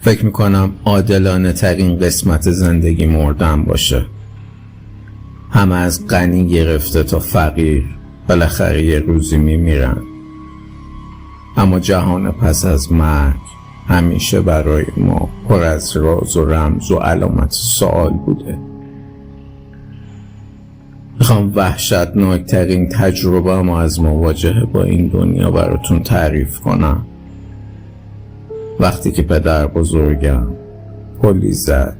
فکر میکنم عادلانه ترین قسمت زندگی مردن باشه. همه از غنی گرفته تا فقیر بالاخره یه روزی میمیرن، اما جهان پس از مرگ همیشه برای ما پر از راز و رمز و علامت سوال بوده. میخوام وحشتناکترین تجربه ما از مواجهه با این دنیا براتون تعریف کنم. وقتی که پدر بزرگم پلی زد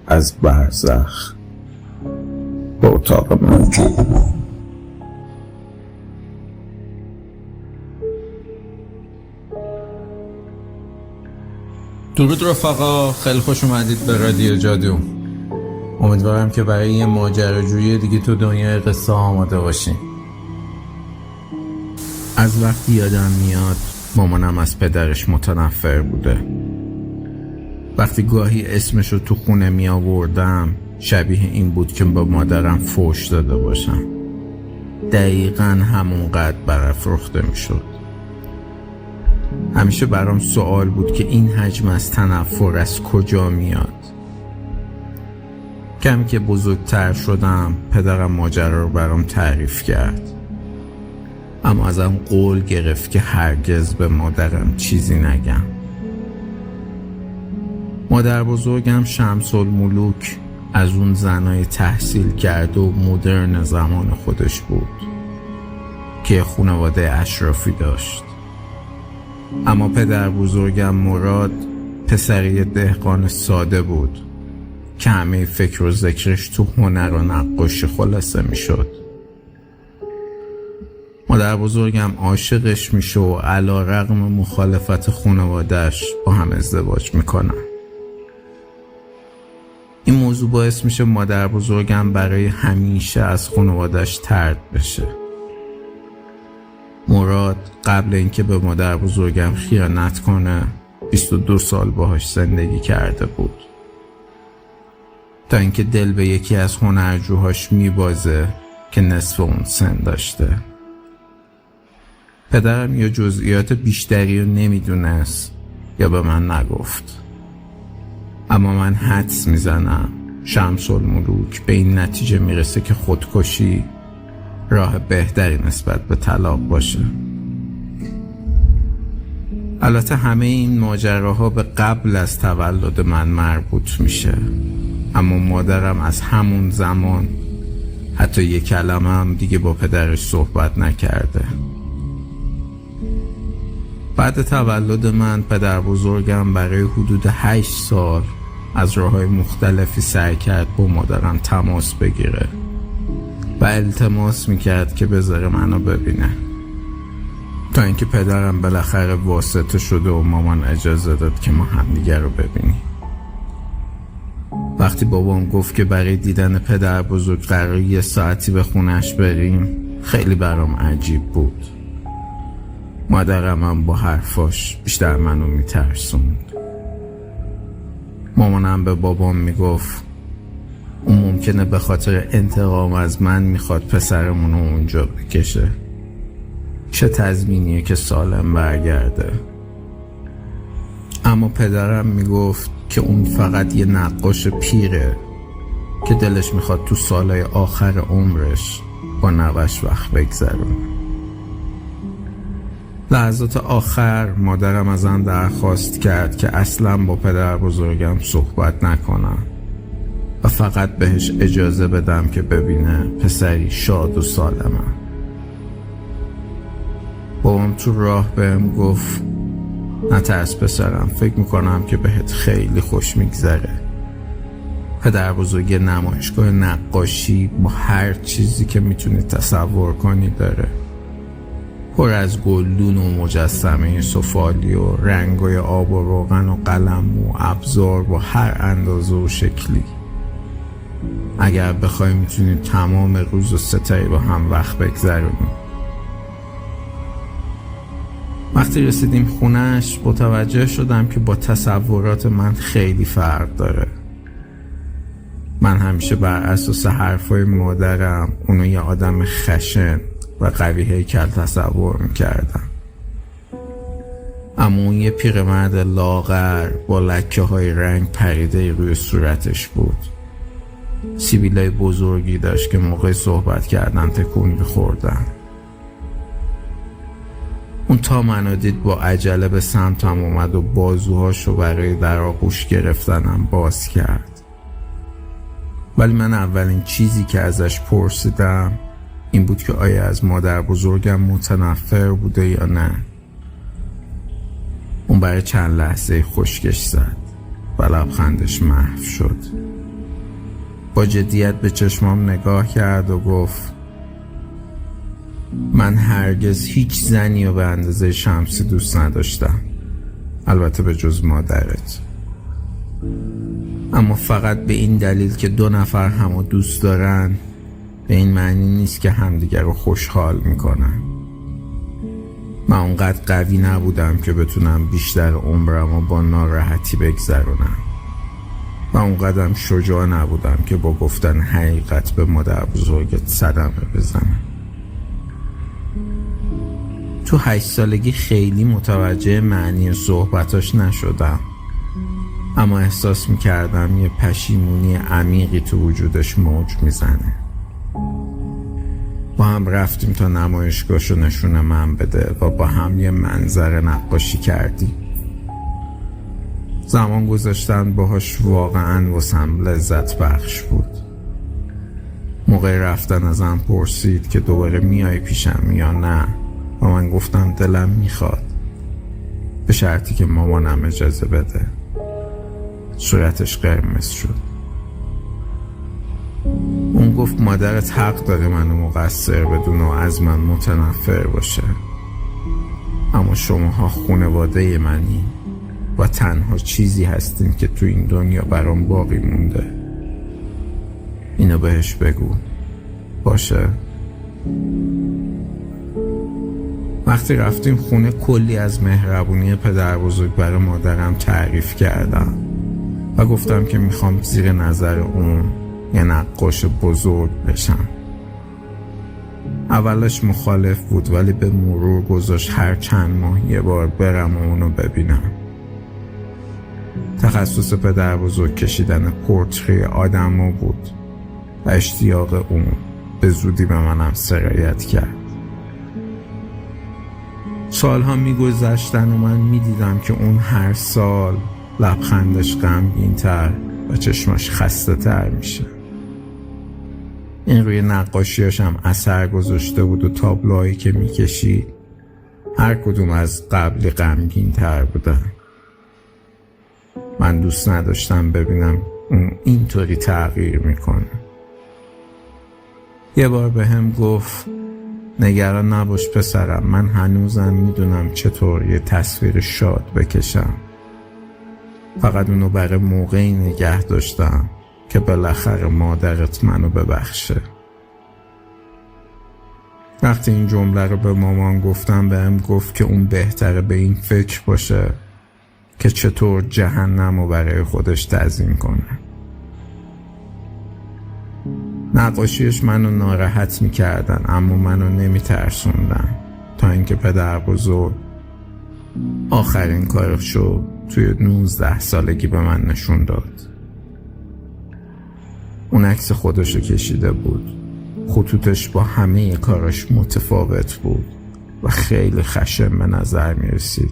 از برزخ به اتاق من. درود رفقا، خیلی خوش اومدید به رادیو جادو. امیدوارم که برای یه ماجراجویی دیگه تو دنیای قصه آماده باشین. از وقتی یادم میاد مامانم از پدرش متنفر بوده. وقتی گاهی اسمشو تو خونه می آوردم شبیه این بود که با مادرم فحش داده باشم. دقیقاً همونقدر برافروخته می شد. همیشه برام سوال بود که این حجم از تنفر از کجا میاد. کمی که بزرگتر شدم پدرم ماجرا رو برام تعریف کرد، اما ازم قول گرفت که هرگز به مادرم چیزی نگم. مادر بزرگم شمس الملوک از اون زنای تحصیل کرده و مدرن زمان خودش بود که خانواده اشرافی داشت. اما پدر بزرگم مراد پسری دهقان ساده بود که همه فکر و ذکرش تو هنر و نقاشی خلاصه می شد. مادر بزرگم عاشقش میشه و علی رغم مخالفت خانواده‌اش با هم ازدواج میکنن. این موضوع باعث میشه مادر بزرگم برای همیشه از خانواده‌اش طرد بشه. مراد قبل اینکه به مادر بزرگم خیانت کنه 22 سال باهاش زندگی کرده بود، تا اینکه دل به یکی از هنرجوهاش میبازه که نصف اون سن داشته. پدرم یا جزئیات بیشتری رو نمیدونست یا به من نگفت، اما من حدس میزنم شمس الملوک به این نتیجه میرسه که خودکشی راه بهتری نسبت به طلاق باشه. البته همه این ماجراها به قبل از تولد من مربوط میشه، اما مادرم از همون زمان حتی یک کلمه هم دیگه با پدرش صحبت نکرده. بعد تولد من پدر بزرگم برای حدود 8 سال از راه‌های مختلفی سعی کرد با مادرم تماس بگیره و التماس میکرد که بذاره منو ببینه، تا اینکه پدرم بالاخره واسطه شده و مامان اجازه داد که ما همدیگه رو ببینیم. وقتی بابام گفت که برای دیدن پدر بزرگ قرار 1 ساعتی به خونش بریم خیلی برام عجیب بود. مادرم هم با حرفاش بیشتر منو میترسوند. مامانم به بابام میگفت اون ممکنه به خاطر انتقام از من میخواد پسرمونو اونجا بکشه. چه تضمینیه که سالم برگرده؟ اما پدرم میگفت که اون فقط یه نقاش پیره که دلش میخواد تو سالهای آخر عمرش با نوش وقت بگذرونه. لحظات آخر مادرم ازم درخواست کرد که اصلا با پدر بزرگم صحبت نکنم و فقط بهش اجازه بدم که ببینه پسری شاد و سالمه. بابام تو راه بهم گفت نترس پسرم، فکر میکنم که بهت خیلی خوش میگذره. پدر بزرگ نمایشگاه نقاشی با هر چیزی که میتونی تصور کنی داره، پر از گلدون و مجسمه سفالی و رنگای آب و روغن و قلم و ابزار با هر اندازه و شکلی. اگر بخوای میتونی تمام روز و ستایی با هم وقت بگذرونی. وقتی رسیدیم خونش متوجه شدم که با تصورات من خیلی فرق داره. من همیشه بر اساس حرفای مادرم اونو یه آدم خشن و قوی هیکل تصور میکردم، اما اون یه پیرمرد لاغر با لکه های رنگ پریده روی صورتش بود. سیبیلای بزرگی داشت که موقع صحبت کردن تکون می‌خوردن. اون تا منو دید با عجله به سمتم اومد و بازوهاشو برای در آغوش گرفتنم باز کرد. ولی من اولین چیزی که ازش پرسیدم این بود که آیا از مادر بزرگم متنفر بوده یا نه. اون برای چند لحظه خشکش زد و لبخندش محو شد. با جدیت به چشمام نگاه کرد و گفت من هرگز هیچ زنی رو به اندازه شمسی دوست نداشتم، البته به جز مادرت، اما فقط به این دلیل که دو نفر همو دوست دارن به این معنی نیست که همدیگر رو خوشحال میکنن. من اونقدر قوی نبودم که بتونم بیشتر عمرم رو با ناراحتی بگذرونم و اونقدرم شجاع نبودم که با گفتن حقیقت به مادر بزرگت صدمه بزنم. تو 8 سالگی خیلی متوجه معنی صحبتاش نشدم، اما احساس میکردم یه پشیمونی عمیقی تو وجودش موج میزنه. با هم رفتیم تا نمایشگاهشو نشون من بده و با هم یه منظر نقاشی کردیم. زمان گذاشتن باهاش واقعا واسم لذت بخش بود. موقع رفتن ازم پرسید که دوباره میای پیشم یا نه و من گفتم دلم میخواد، به شرطی که مامانم اجازه بده. صورتش قرمز شد. اون گفت مادرت حق داره منو مقصر بدونه و از من متنفر باشه، اما شماها خانواده منی و تنها چیزی هستین که تو این دنیا برام باقی مونده. اینو بهش بگو، باشه؟ وقتی رفتیم خونه کلی از مهربونی پدر بزرگ برای مادرم تعریف کردم و گفتم که میخوام زیر نظر اون یه نقاش بزرگ بشم. اولش مخالف بود ولی به مرور گذاشت هر چند ماه یه بار برم و اونو ببینم. تخصص پدر بزرگ کشیدن پورتری آدم‌ها بود و اشتیاق اون به زودی به منم سرایت کرد. سالها میگذشتن و من میدیدم که اون هر سال لبخندش غمگین‌تر و چشماش خسته تر میشه. این روی نقاشیاش هم اثر گذاشته بود و تابلوهایی که میکشید هر کدوم از قبلی غمگین‌تر بودن. من دوست نداشتم ببینم اون اینطوری تغییر میکنه. یه بار به هم گفت نگران نباش پسرم، من هنوزم میدونم چطور یه تصویر شاد بکشم، فقط اونو برای موقعی نگه داشتم که بالاخره مادرت منو ببخشه. وقتی این جمله رو به مامان گفتم بهم گفت که اون بهتره به این فکر باشه که چطور جهنم رو برای خودش تعظیم کنه. نقاشیش منو ناراحت میکردن اما منو نمیترسوندن، تا اینکه پدر بزرگ آخرین کارشو توی 19 سالگی به من نشون داد. اون عکس خودشو کشیده بود. خطوطش با همه کاراش متفاوت بود و خیلی خشن به نظر میرسید.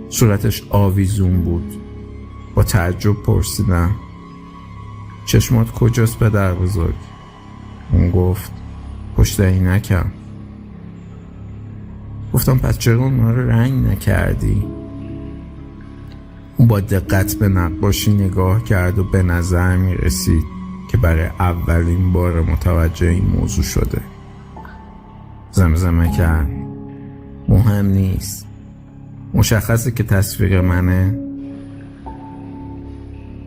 صورتش آویزون بود. با تعجب پرسیدم چشمات کجاست پدر بزرگ؟ اون گفت پشت عینکم. گفتم پس چرا اونها رو رنگ نکردی؟ اون با دقت به نقاشی نگاه کرد و به نظر می رسید که برای اولین بار متوجه این موضوع شده. زمزمه کرد مهم نیست، مشخصه که تصویر منه.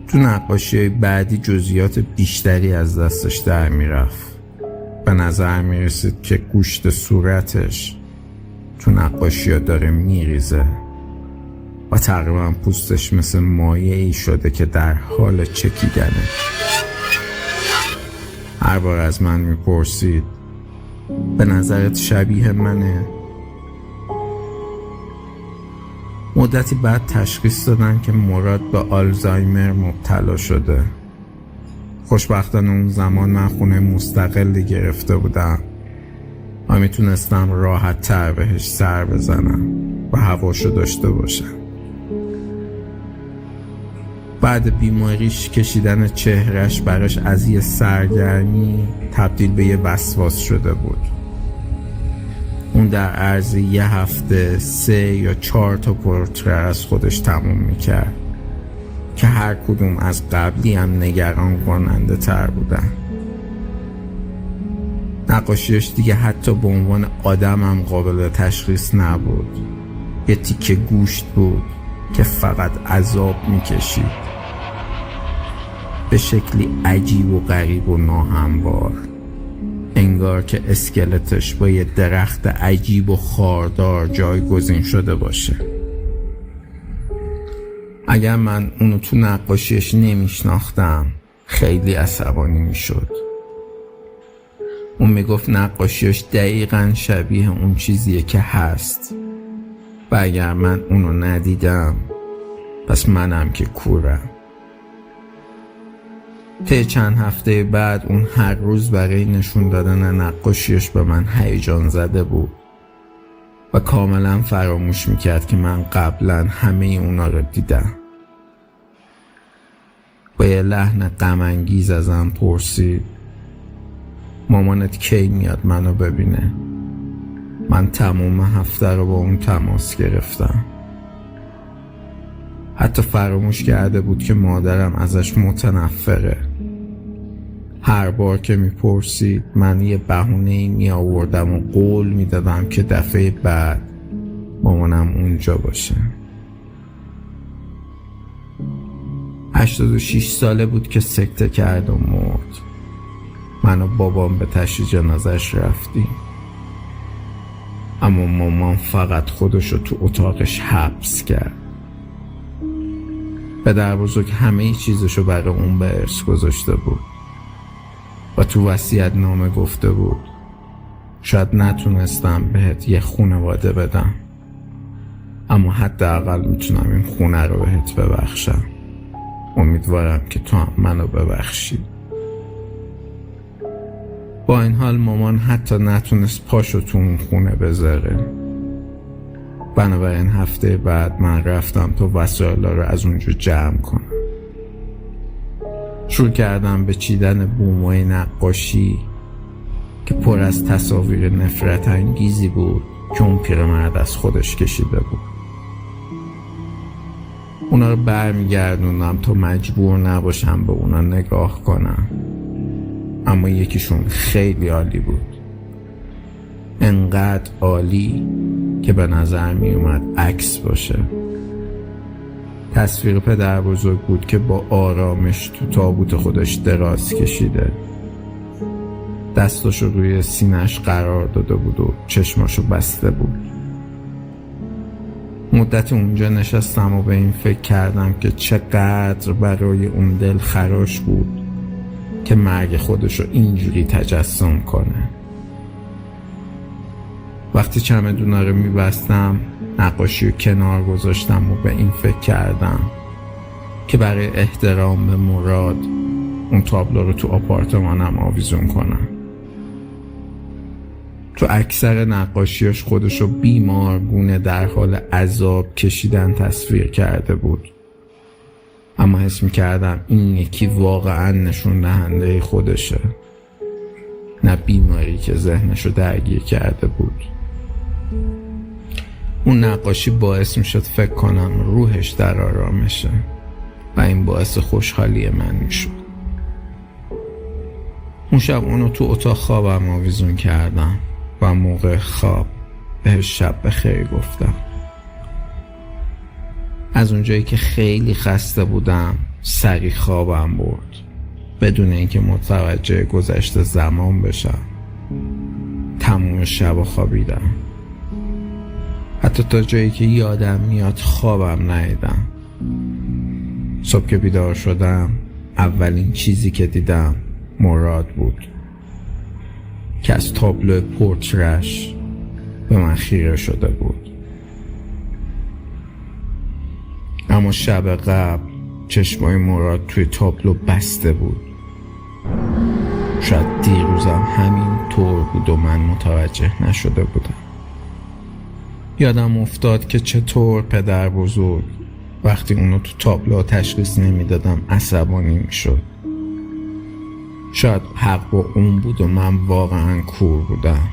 تو نقاشی بعدی جزئیات بیشتری از دستش در می رفت. به نظر می رسید که گوشت صورتش تو نقاشی ها داره می ریزه و تقریبا پوستش مثل مایه ای شده که در حال چکیدنه. هر بار از من می پرسید به نظرت شبیه منه؟ مدتی بعد تشخیص دادن که مراد به آلزایمر مبتلا شده. خوشبختانه اون زمان من خونه مستقلی گرفته بودم و میتونستم راحت تر بهش سر بزنم و هواشو داشته باشم. بعد بیماریش کشیدن چهرش براش از یه سرگرمی تبدیل به یه وسواس شده بود. اون در عرض یه هفته 3 یا 4 تا پورتره از خودش تموم میکرد که هر کدوم از قبلی هم نگران کننده تر بودن. نقاشیش دیگه حتی به عنوان آدم هم قابل تشخیص نبود. یه تیکه گوشت بود که فقط عذاب میکشید، به شکلی عجیب و غریب و ناهموار، انگار که اسکلتش با یه درخت عجیب و خاردار جایگزین شده باشه. اگر من اونو تو نقاشیش نمیشناختم خیلی عصبانی میشد. اون میگفت نقاشیش دقیقاً شبیه اون چیزیه که هست و اگر من اونو ندیدم پس منم که کورم. طی چند هفته بعد اون هر روز برای نشون دادن نقاشیش به من هیجان زده بود و کاملا فراموش میکرد که من قبلا همه اونا رو دیدم. با یه لحن غم انگیز ازم پرسید مامانت کی میاد منو ببینه؟ من تمام هفته رو با اون تماس گرفتم. حتی فراموش کرده بود که مادرم ازش متنفره. هر بار که میپرسید من یه بهونه‌ای میآوردم و قول میدادم که دفعه بعد مامانم اونجا باشه. 86 ساله بود که سکته کرد و مرد. من و بابام به تشییع جنازش رفتیم، اما مامان فقط خودشو تو اتاقش حبس کرد. پدر بزرگ همه چیزشو برای اون به ارث گذاشته بود و تو وصیت نامه گفته بود شاید نتونستم بهت یه خانواده بدم، اما حداقل میتونم این خونه رو بهت ببخشم. امیدوارم که تو هم منو ببخشی. با این حال مامان حتی نتونست پاشو تو اون خونه بذاره. بنابراین هفته بعد من رفتم تا وسایلا رو از اونجا جمع کنم. شروع کردم به چیدن بومای نقاشی که پر از تصاویر نفرت انگیزی بود که اون پیرمرد از خودش کشیده بود. اونا رو برمیگردوندم تا مجبور نباشم به اونا نگاه کنم، اما یکیشون خیلی عالی بود. انقدر عالی که به نظر می اومد عکس باشه. تصویر پدر بزرگ بود که با آرامش تو تابوت خودش دراز کشیده، دستاشو روی سینه‌اش قرار داده بود و چشماشو بسته بود. مدت اونجا نشستم و به این فکر کردم که چقدر برای اون دل خراش بود که مرگ خودشو اینجوری تجسم کنه. وقتی چمدونا رو میبستم نقاشی رو کنار گذاشتم و به این فکر کردم که برای احترام به مراد اون تابلو رو تو آپارتمانم آویزون کنم. تو اکثر نقاشیاش خودشو بیمارگونه در حال عذاب کشیدن تصویر کرده بود، اما حس میکردم این یکی واقعا نشون دهنده خودشه، نه بیماری که ذهنشو درگیر کرده بود. اون نقاشی باعث میشد فکر کنم روحش در آرامشه و این باعث خوشحالی من میشد. اون شب اونو تو اتاق خوابم آویزون کردم و موقع خواب بهش شب بخیر گفتم. از اونجایی که خیلی خسته بودم سریع خوابم برد بدون اینکه متوجه گذشته زمان بشم. تموم شب خوابیدم، حتی تا جایی که یادم میاد خوابم ندیدم. صبح که بیدار شدم اولین چیزی که دیدم مراد بود که از تابلو پورترش به من خیره شده بود. اما شب قبل چشمای مراد توی تابلو بسته بود. شاید دیروزم همین طور بود و من متوجه نشده بودم. یادم افتاد که چطور پدر بزرگ وقتی اونو تو تابلو تشخیص نمیدادم عصبانی میشد. شاید حق با اون بود و من واقعا کور بودم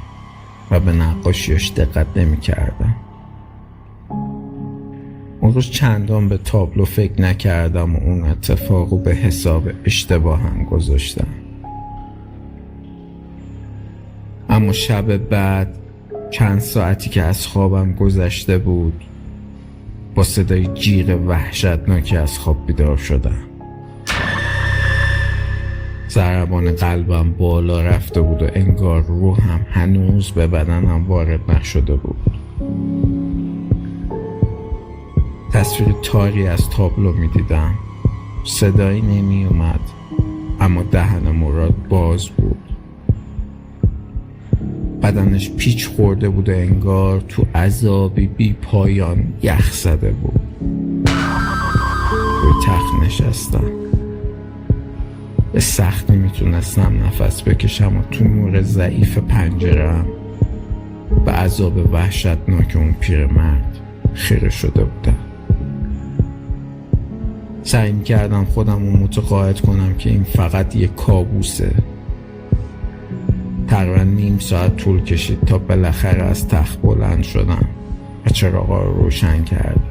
و به نقاشیش دقت نمی کردم. اون روز چندان به تابلو فکر نکردم و اون اتفاقو به حساب اشتباهم گذاشتم. اما شب بعد چند ساعتی که از خوابم گذشته بود با صدای جیغ وحشتناکی از خواب بیدار شدم. ضربان قلبم بالا رفته بود و انگار روحم هنوز به بدنم وارد نشده بود. تصویر تاری از تابلو می دیدم. صدایی نمی اومد اما دهن مراد باز بود. بدنش پیچ خورده بود و انگار تو عذابی بی پایان یخ زده بود. روی تخت نشستم. به سختی میتونستم نفس بکشم و تو نور ضعیف پنجره‌ام به عذاب وحشتناک اون پیرمرد خیره شده بودم. سعی میکردم خودم رو متقاعد کنم که این فقط یک کابوسه. تقریبا نیم ساعت طول کشید تا بالاخره از تخت بلند شدم و چراغا رو روشن کردم.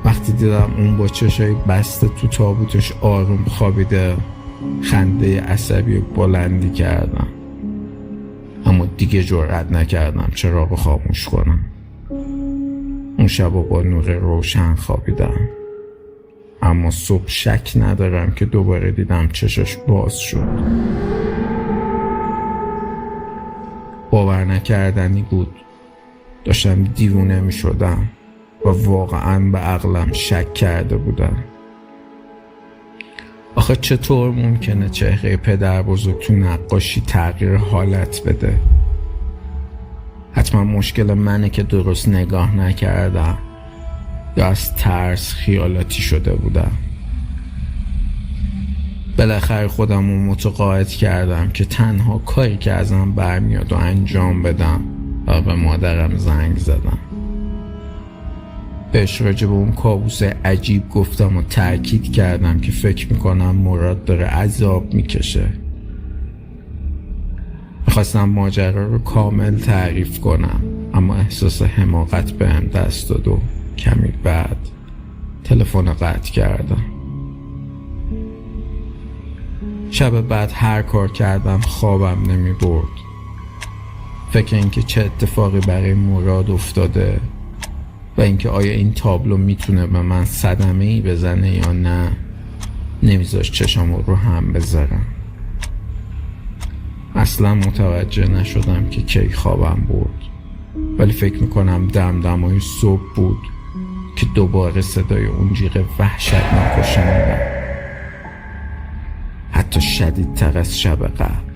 وقتی دیدم اون با چشای بسته تو تابوتش آروم خوابیده خنده عصبی و بلندی کردم، اما دیگه جرئت نکردم چراغو خاموش کنم. اون شب با نور روشن خوابیدم، اما صبح شک ندارم که دوباره دیدم چشاش باز شد. باور نکردنی بود. داشتم دیوونه می شدم و واقعا به عقلم شک کرده بودم. آخه چطور ممکنه چهره پدر بزرگ تو نقاشی تغییر حالت بده؟ حتما مشکل منه که درست نگاه نکردم یا از ترس خیالاتی شده بودم. بالاخره خودم رو متقاعد کردم که تنها کاری که ازم برمیاد و انجام بدم و به مادرم زنگ زدم. بهش راجع به اون کابوس عجیب گفتم و تأکید کردم که فکر میکنم مراد داره عذاب میکشه. میخواستم ماجرا رو کامل تعریف کنم، اما احساس حماقت بهم دست داد و کمی بعد تلفن قطع کردم. شب بعد هر کار کردم خوابم نمی برد. فکر اینکه چه اتفاقی برای مراد افتاده و اینکه آیا این تابلو میتونه به من صدمه‌ای بزنه یا نه نمیذاشت چشمو رو هم بذارم. اصلا متوجه نشدم که کی خوابم برد، ولی فکر میکنم دمدمای صبح بود که دوباره صدای اون جیغ وحشتناک شنیدم، حتی شدیدتر از شب قبل.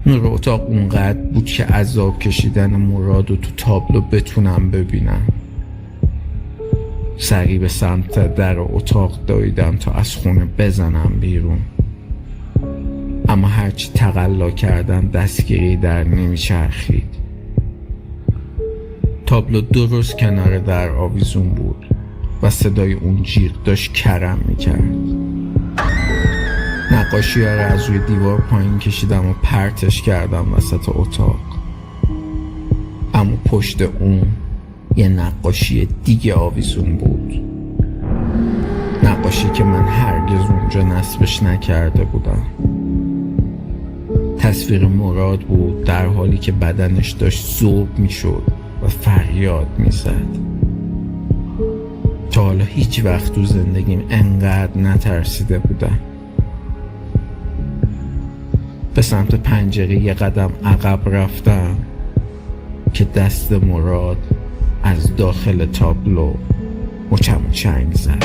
نور اتاق اونقدر بود که عذاب کشیدن مراد رو تو تابلو بتونم ببینم. سریع به سمت در اتاق دویدم تا از خونه بزنم بیرون، اما هرچی تقلا کردم دستگیری در نمیچرخید. تابلو درست کنار در آویزون بود و صدای اون جیغ داشت کرم میکرد. نقاشی ها رو از روی دیوار پایین کشیدم و پرتش کردم وسط اتاق، اما پشت اون یه نقاشی دیگه آویزون بود. نقاشی که من هرگز اونجا نصبش نکرده بودم. تصویر مراد بود در حالی که بدنش داشت ذوب میشد و فریاد میزد. تا حالا هیچ وقت تو زندگیم انقدر نترسیده بودم. به سمت پنجره یه قدم عقب رفتم که دست مراد از داخل تابلو مچم چنگ زد.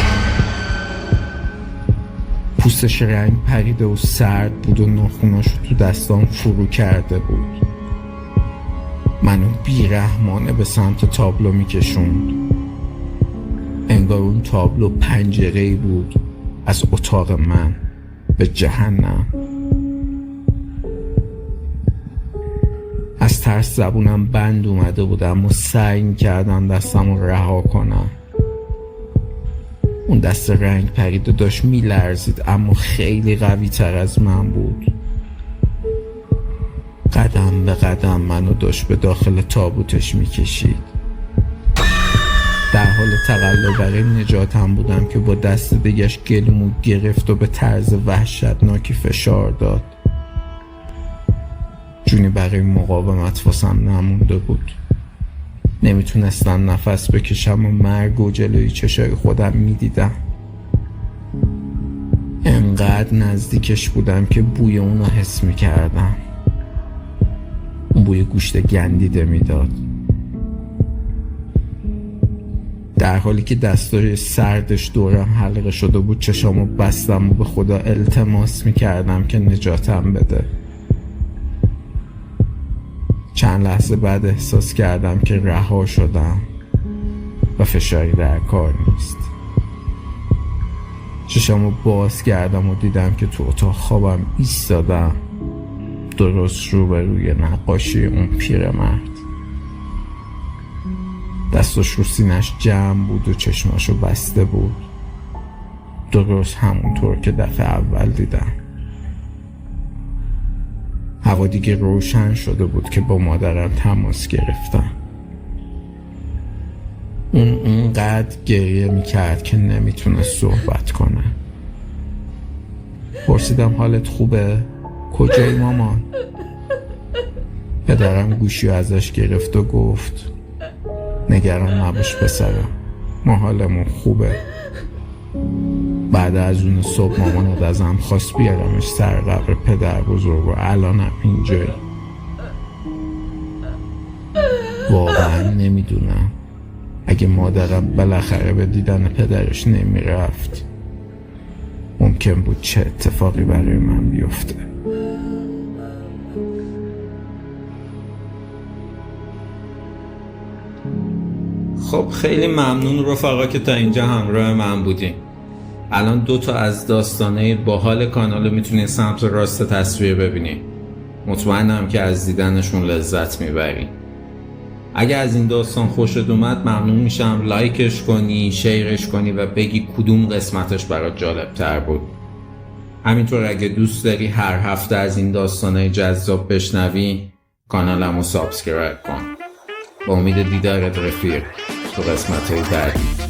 پوستش رنگ پریده و سرد بود و ناخوناشو تو دستام فرو کرده بود. منو بیرحمانه به سمت تابلو میکشوند. انگار اون تابلو پنجره‌ای بود از اتاق من به جهنم. از ترس زبونم بند اومده بودم و سعی میکردم دستم رو رها کنم. اون دست رنگ پریده داشت میلرزید اما خیلی قوی تر از من بود. قدم به قدم منو داشت به داخل تابوتش میکشید. در حال تقلا برای نجاتم بودم که با دست دیگش گلومو گرفت و به طرز وحشتناکی فشار داد. جونی برای مقاومت واسم نمونده بود. نمیتونستم نفس بکشم و مرگ و جلوی چشای خودم میدیدم. انقدر نزدیکش بودم که بوی اونو حس میکردم. اون بوی گوشت گندیده میداد. در حالی که دستای سردش دورم حلقه شده بود چشامو بستم و به خدا التماس میکردم که نجاتم بده. چند لحظه بعد احساس کردم که رها شدم و فشاری در کار نیست. چشامو باز کردم و دیدم که تو اتاق خوابم ایستادم، درست روبروی نقاشی اون پیرمرد. دستش رو سینش جمع بود و چشماشو بسته بود، درست همونطور که دفعه اول دیدم. هوا دیگه روشن شده بود که با مادرم تماس گرفتم. اون اونقدر گریه میکرد که نمیتونست صحبت کنه. پرسیدم حالت خوبه؟ کجایی مامان؟ پدرم گوشی ازش گرفت و گفت نگران نباش پسرم، ما حالمون خوبه. بعد از اون صبح مامانت ازم خواست بیارمش سر قبر پدر بزرگ و الانم اینجایی. واقعا نمیدونم اگه مادرم بالاخره به دیدن پدرش نمیرفت ممکن بود چه اتفاقی برای من بیفته. خب خیلی ممنون رفقا که تا اینجا همراه من بودیم. الان 2 از داستانه باحال کانال میتونید سمت راست تصویر ببینید. مطمئنم که از دیدنشون لذت میبرید. اگه از این داستان خوشت اومد ممنون میشم لایکش کنی، شیرش کنی و بگی کدوم قسمتش برات جالب تر بود. همینطور اگه دوست داری هر هفته از این داستانه جذاب بشنوی کانالمو سابسکرایب کن. با امید دیدارت رفیق تو قسمت‌های بعدی.